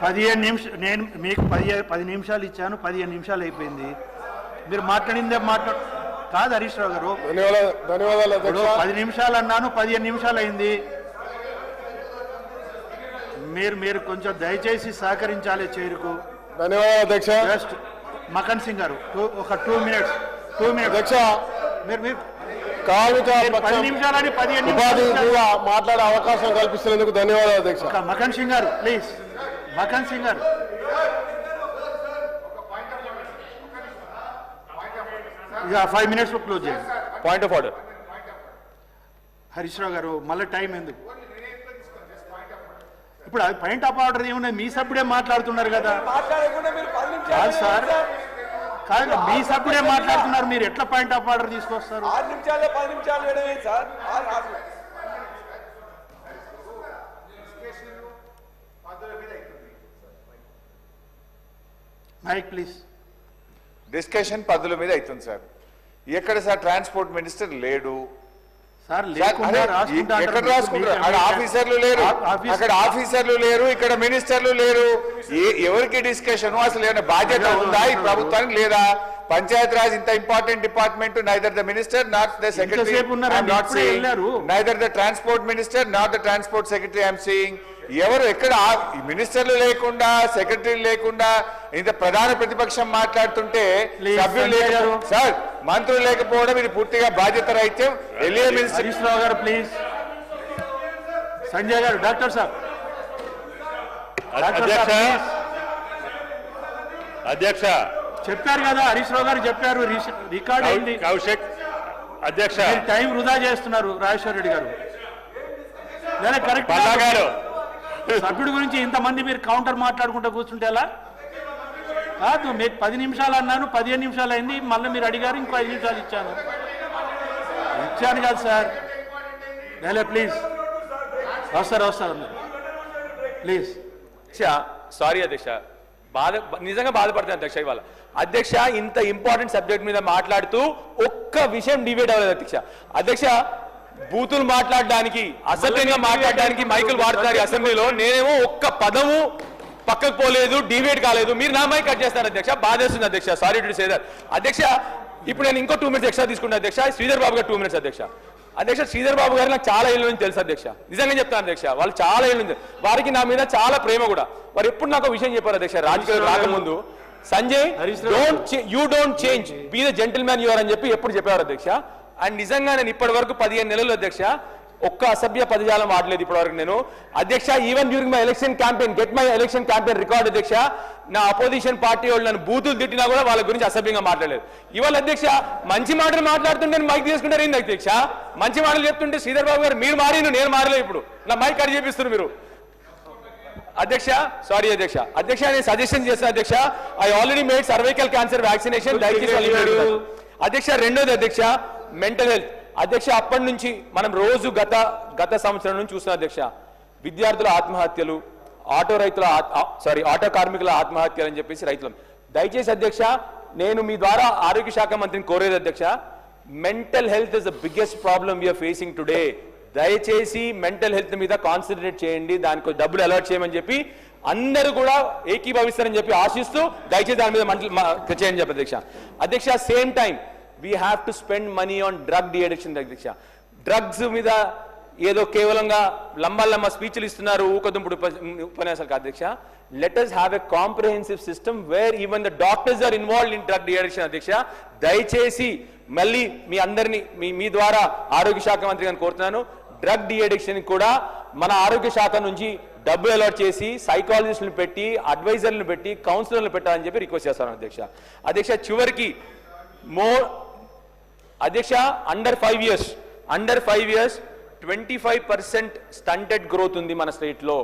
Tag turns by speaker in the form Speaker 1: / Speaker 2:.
Speaker 1: 15 నిమిషాలు నేను మీకు 10 నిమిషాలు ఇచ్చాను, 15 నిమిషాలు అయిపోయింది. మీరు మాట్లాడిందే కాదు హరీష్ రావు గారు.
Speaker 2: ధన్యవాదాలు అధ్యక్ష.
Speaker 1: 10 నిమిషాలు అన్నాను, 15 నిమిషాలు అయింది. మీరు కొంచెం దయచేసి సహకరించాలి చైర్కు.
Speaker 2: ధన్యవాదాలు అధ్యక్ష.
Speaker 1: జస్ట్ మకన్ సింగ్ గారు ఒక 2 మినిట్స్
Speaker 2: అధ్యక్ష.
Speaker 1: మీరు
Speaker 2: 10
Speaker 1: నిమిషాలని 15
Speaker 2: ఉపాధి మాట్లాడే అవకాశం కల్పిస్తున్నందుకు ధన్యవాదాలు అధ్యక్ష.
Speaker 1: మకన్ సింగ్ గారు ప్లీజ్. మకన్ సింగ్ గారు ఇక 5 మినిట్స్ క్లోజ్ చేయండి.
Speaker 3: Point of order.
Speaker 1: Harish Rao గారు మళ్ళీ టైం ఎందుకు? ఇప్పుడు అది పాయింట్ ఆఫ్ ఆర్డర్ ఏమున్నాయి? మీ సభ్యుడే మాట్లాడుతున్నారు కదా. కాదు సార్, కాదు మీ సభ్యుడే మాట్లాడుతున్నారు, మీరు ఎట్లా పాయింట్ ఆఫ్ ఆర్డర్ తీసుకొస్తారు?
Speaker 4: 6 నిమిషాలు 10 నిమిషాలు సార్.
Speaker 1: Mic please.
Speaker 5: డిస్కషన్ పద్ధతుల మీద అవుతుంది సార్. ఎక్కడ సార్ ట్రాన్స్పోర్ట్ మినిస్టర్ లేడు
Speaker 1: సార్?
Speaker 5: ఎక్కడ రాసుకుంటారు? అక్కడ ఆఫీసర్లు లేరు, అక్కడ ఆఫీసర్లు లేరు, ఇక్కడ మినిస్టర్లు లేరు. ఎవరికి డిస్కషన్? అసలు ఏమైనా బాధ్యత ఉందా ఈ ప్రభుత్వానికి లేదా? పంచాయత్ రాజ్ ఇంత important department, neither the minister not the secretary, neither the transport minister not the transport secretary I'm seeing. ఎవరు ఎక్కడ మినిస్టర్లు లేకుండా, సెక్రటరీ లేకుండా, ఇంత ప్రధాన ప్రతిపక్షం మాట్లాడుతుంటే సభ్యులు లేరు సార్, మంత్రులు లేకపోవడం ఇది పూర్తిగా బాధ్యత రహిత్యం. ఎల్ఏ మినిస్టర్
Speaker 1: హరీష్ రావు గారు ప్లీజ్. సంజయ్ గారు, డాక్టర్ సాబ్.
Speaker 3: అధ్యక్ష
Speaker 1: చెప్పారు కదా, హరీష్ రావు గారు చెప్పారు, రికార్డ్ అయింది.
Speaker 3: కౌశిక్ అధ్యక్ష,
Speaker 1: టైం వృధా చేస్తున్నారు రాజేశ్వర రెడ్డి గారు. లేదా కరెక్ట్
Speaker 3: గారు
Speaker 1: సభ్యుడి గురించి ఇంతమంది మీరు కౌంటర్ మాట్లాడుకుంటూ కూర్చుంటే ఎలా? కాదు, మీకు 10 నిమిషాలు అన్నాను, 15 నిమిషాలు అయింది. మళ్ళీ మీరు అడిగారు, ఇంకో 5 నిమిషాలు ఇచ్చాను కాదు సార్. లేదా ప్లీజ్ వస్తారు ప్లీజ్.
Speaker 3: సారీ అధ్యక్ష, నిజంగా బాధపడుతుంది అధ్యక్ష. ఇవాళ అధ్యక్ష ఇంత ఇంపార్టెంట్ సబ్జెక్ట్ మీద మాట్లాడుతూ ఒక్క విషయం డిబేట్ అవ్వలేదు అధ్యక్ష. అధ్యక్ష బూతులు మాట్లాడడానికి, అసభ్యంగా మాట్లాడడానికి మైకులు వాడుతున్నారు అసెంబ్లీలో. నేనేమో ఒక్క పదము పక్కకు పోలేదు, డిబేట్ కాలేదు. మీరు నా మైక్ కట్ చేస్తారు అధ్యక్ష. బాధేస్తుంది అధ్యక్ష. సారీ టు సే దట్ అధ్యక్ష. ఇప్పుడు నేను ఇంకో 2 మినిట్స్ ఎక్స్ట్రా తీసుకున్నాను అధ్యక్ష. శ్రీధర్ బాబు గారు 2 మినిట్స్ అధ్యక్ష. శ్రీధర్ బాబు గారు నాకు చాలా ఏళ్ళ నుంచి తెలుసు అధ్యక్ష. నిజంగా చెప్తాను అధ్యక్ష, వాళ్ళు చాలా ఏళ్ళ నుంచి, వారికి నా మీద చాలా ప్రేమ కూడా. వారు ఎప్పుడు నాకు విషయం చెప్పారు అధ్యక్ష, రాజకీయాలు రాకముందు, Sanjay you don't change, be the gentleman you are అని చెప్పి ఎప్పుడు చెప్పేవారు అధ్యక్ష. అండ్ నిజంగా నేను ఇప్పటి వరకు 15 నెలలు అధ్యక్ష ఒక్క అసభ్య పదజాలం వాడలేదు ఇప్పటి వరకు నేను అధ్యక్ష. Even during my election campaign, get my election campaign record అధ్యక్ష, నా అపోజిషన్ పార్టీ వాళ్ళు నన్ను బూతులు తిట్టినా కూడా వాళ్ళ గురించి అసభ్యంగా మాట్లాడలేదు. ఇవాళ అధ్యక్ష మంచి మాటలు మాట్లాడుతుంటే మైక్ తీసుకుంటారు ఏంది అధ్యక్ష? మంచి మాటలు చెప్తుంటే శ్రీధర్ బాబు గారు మీరు మారిను, నేను మారలేదు. ఇప్పుడు నా మైక్ కట్ చేపిస్తున్నారు మీరు అధ్యక్ష. సారీ అధ్యక్ష. నేను సజెషన్ చేస్తాను అధ్యక్ష. I already made cervical cancer vaccination. అధ్యక్ష రెండోది అధ్యక్ష మెంటల్ హెల్త్ అధ్యక్ష. అప్పటి నుంచి మనం రోజు గత సంవత్సరం నుంచి చూస్తున్నాం అధ్యక్ష, విద్యార్థుల ఆత్మహత్యలు, ఆటో కార్మికుల ఆత్మహత్యలు అని చెప్పేసి రైతులు. దయచేసి అధ్యక్ష నేను మీ ద్వారా ఆరోగ్య శాఖ మంత్రిని కోరేది అధ్యక్ష, mental health is the biggest problem we are facing today. దయచేసి మెంటల్ హెల్త్ మీద కాన్సన్ట్రేట్ చేయండి, దానికి డబ్బులు అలాట్ చేయమని చెప్పి అందరూ కూడా ఏకీభవిస్తారని చెప్పి ఆశిస్తూ దయచేసి దాని మీద చేయండి చెప్పి అధ్యక్ష. Same time we have to spend money on drug de-addiction అధ్యక్ష. డ్రగ్స్ మీద ఏదో కేవలంగా లంబా స్పీచ్లు ఇస్తున్నారు, ఊకదుంపుడు ఉపన్యాసాలు కాదు అధ్యక్ష. Let us have a comprehensive system where even the doctors are involved in drug de-addiction అధ్యక్ష. దయచేసి మళ్ళీ మీ అందరినీ మీ ద్వారా ఆరోగ్య శాఖ మంత్రి గారిని కోరుతున్నాను, డ్రగ్ de-addiction కూడా మన ఆరోగ్య శాఖ నుంచి డబ్బు అలాట్ చేసి సైకాలజిస్టులను పెట్టి, అడ్వైజర్లను పెట్టి, కౌన్సిలర్లు పెట్టాలని చెప్పి రిక్వెస్ట్ చేస్తాను అధ్యక్ష. చివరికి అధ్యక్ష అండర్ 5 years 25% స్టంటెడ్ గ్రోత్ ఉంది మన స్టేట్ లో.